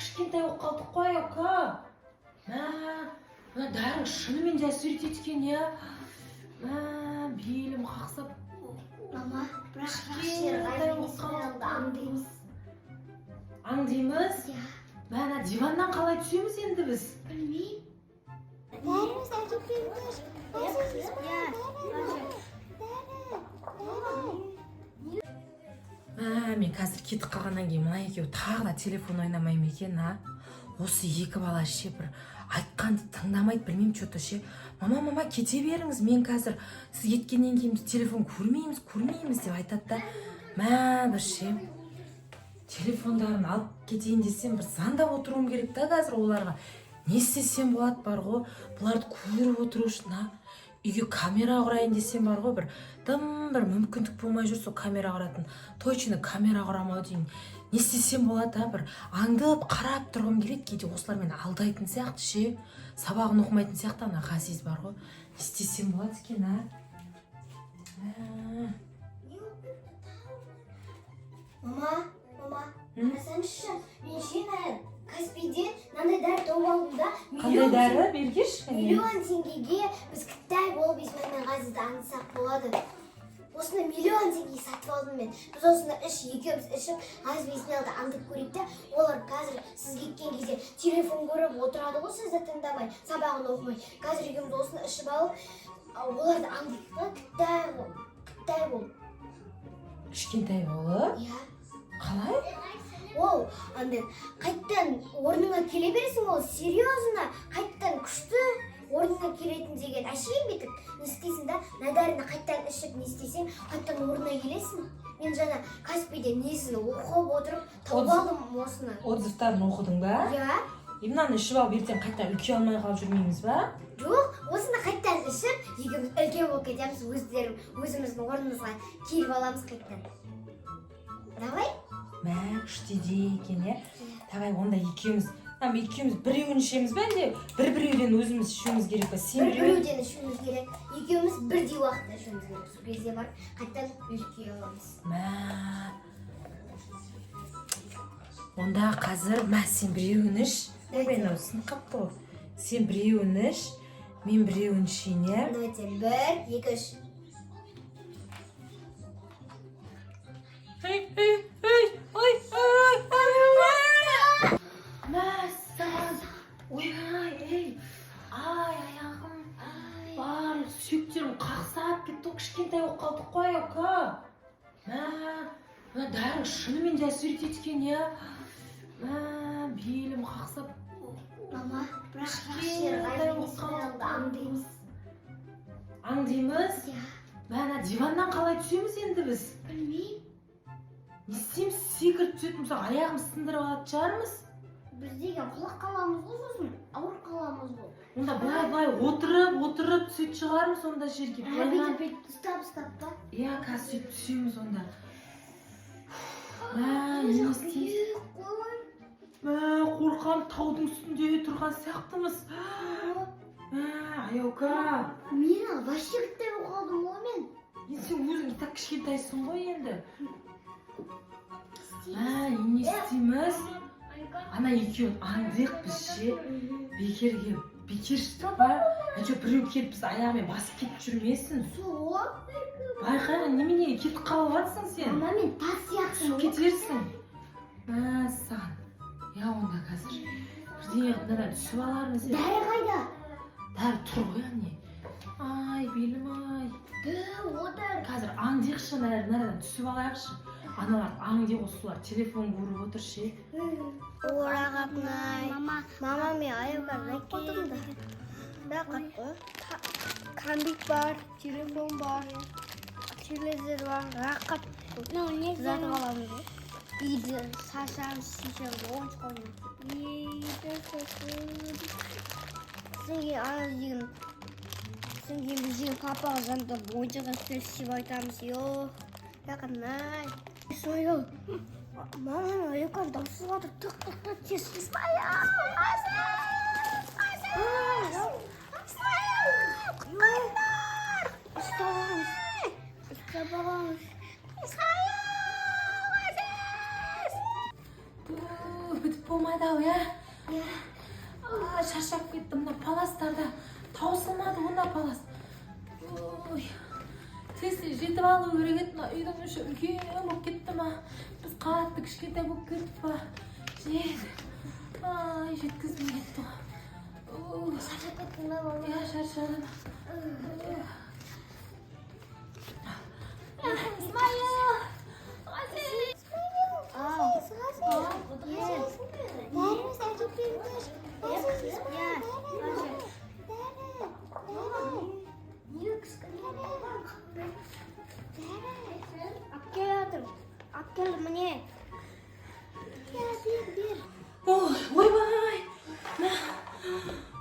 кішкентай болып қалдық қой, ока. Мына дәрі шынымен де әсер еткен, я. Белім қақсап. Мама, бірақ аңдаймыз. Аңдаймыз? Мәна диваннан қалай түсеміз енді біз? Білмеймін. Дәріміз әкетпеңдер. Мен қазір кетіп қалғаннан кейін мына екеуі тағы да телефон ойнамай ма екен, Осы екі бала ше бір айтқанды тыңдамайды, білмеймін, что-то ше. Мама, кете беріңіз, мен қазір сіз кеткеннен кейін біз телефон көрмейміз деп айтады да. Бір ше. Телефондарын алып кетейін десем, бір заңдап отыруым керек та қазір оларға. Не істесем болады бар ғой, бұларды көріп отыру үшін, үйге камера құрайын десем бар ғой, бір мүмкіндік болмай жүр сол камера құратын. Точно камера құрамау дейін. Не істесем болады, бір аңдып қарап тұрғым келеді, кейде осылар мені алдайтын сияқты ше. Сабағын оқымайтын сияқты ана Ғазиз бар ғой. Не істесем болады екен, Мама, қарасаңызшы, мен шен Каспийден мынандай дәрі тауып алдым да. Қандай дәрі? Бергеш? Миллион теңгеге біз кіттай болып Исмаил мен Ғазизді аңдысақ болады. Осында миллион теңге сатып алдым мен. Біз осында екеуміз ішіп, Ғазиз бен Исмаилді аңдып көрейік те, олар қазір сіз кеткен кезде телефон көріп отырады ғой, сізді тыңдамай, сабағын оқымай. Қазір екеуміз осында ішіп алып, оларды аңдайық та, кіттай болып. Кішкентай болып? Иә. Қалай? Ол, қайттан орныңа келе бересің, ол серьезно, қайттан күшті орныңа келетін деген әшейін бетіп, не істейсің да, дәріні қайттан ішіп не істесең, қайттан орнына келесің. Мен жаңа Каспийде несін оқып отырып, тауып алдым осыны. Отзывтарын оқыдың ба? Иә. Мынаны ішіп алып ертең қайттан үлке алмай қалып жүрмейміз ба? Жоқ, осыны қайттан ішіп, екеуміз үлкен болып кетеміз, өзіміздің орнымызға келіп аламыз қайттан. Давай? Күшті идея екен, Давай, онда екеуміз біреуін ішеміз бе, әлде біреуден өзіміз ішуіміз керек па? Біреуден ішуіміз керек. Екеуміз бірдей уақытта ішуіміз керек. Сол кезде бар, қайттан үлке аламыз. Онда қазір, сен біреуін іш. Мен өсін қапты ғой. Сен біреуін іш, мен біреуін ішейін, Давайте, 1, 2, 3. Аяғым, барлық сүйектерім қақсап кетті, кішкентай болып қалдық қой, ока. Мына дәрі шынымен де әсер еткен, белім қақсап. Мама, бірақ аңдаймыз. Аңдаймыз? Мәна диваннан қалай түсеміз енді біз? Білмеймін. Не істейміз, секіріп түсетін болсақ, аяғымыз сындырып алатын шығармыз? Біз деген құлақ қаламыз ғой сосын, ауыр қаламыз ғой. Онда былай отырып түсет шығармыз онда жерге. Бүйтіп ұстап па? Иә, қазір сөйтіп түсеміз онда. Не істейміз? Қорқам, таудың үстінде тұрған сияқтымыз. Аяука. Мен вообще кіттай болып қалдым ғой мен. Сен өзің так кішкентайсың ғой енді. Не істейміз? Ана екеуін аңдайық біз ше. Бекершілік па? Біреу келіп біз аяғымен басып кетіп жүрмесін. Байқайға, немене кетіп қалып жатсың сен? Мама, мен тас сияқтымын. Кетерсің. Саған. Онда қазір. Бірдеңе қынадан түсіп алармыз. Дәрі қайда? Дәрі тұр ғой, әне. Белім ай. Қазір аңдайықшы, нарадан түсіп алайықшы. Аналар аңдей қосылар, телефон көріп отыр ше. Орағапнай. Мама, мен аяғымды қойдым да. Кәмбит бар, телефон бар, телевизор бар, рақат. Затып аламыз ғой. Үйді сашамыз, шешеміз, ойыншық ойнаймыз. Сенге біз деген папаға звондап ойыншықтан сөйлесіп айтамыз. Рақатнай. Исмаил, маманың аяқтан дауысы жатыр. Тұқ, тез. Исмаил! Қайдар! Ұстап аламыз. Бітіп болмай таусылмады-ау, шаршап кеттім, мына паластарда таусылмады мына палас. Ой, тез жетіп алу керек еді, мына үйдің іші үлкен болып кетті ма? Біз қатты кішкентай болып кеттік па? Жеткізбей кетті ғой. Шаршап кеттің ба, мама? Шаршадым. Әпкелдім, міне. Бер. Ойбай!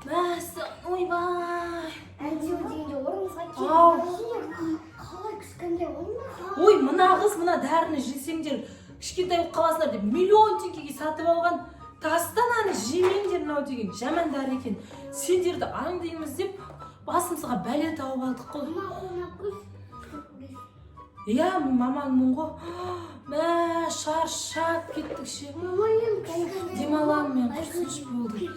Мәсі, ойбай! Әнтеу дегенде орныңызға Ау. келді. Қалай кішкентай болма? Ой, мына қыз мына дәріні жесеңдер, кішкентай болып қаласыңдар деп миллион теңгеге сатып алған. Тастан аны жемеңдер мынау деген жаман дәрі екен. Сендерді аңдимыз деп басымызға бәле тауып алдық қой. Мамаңмын ғой. Шаршап кеттік ше. Мамайым, Демаламын мен, қорқыныш болды.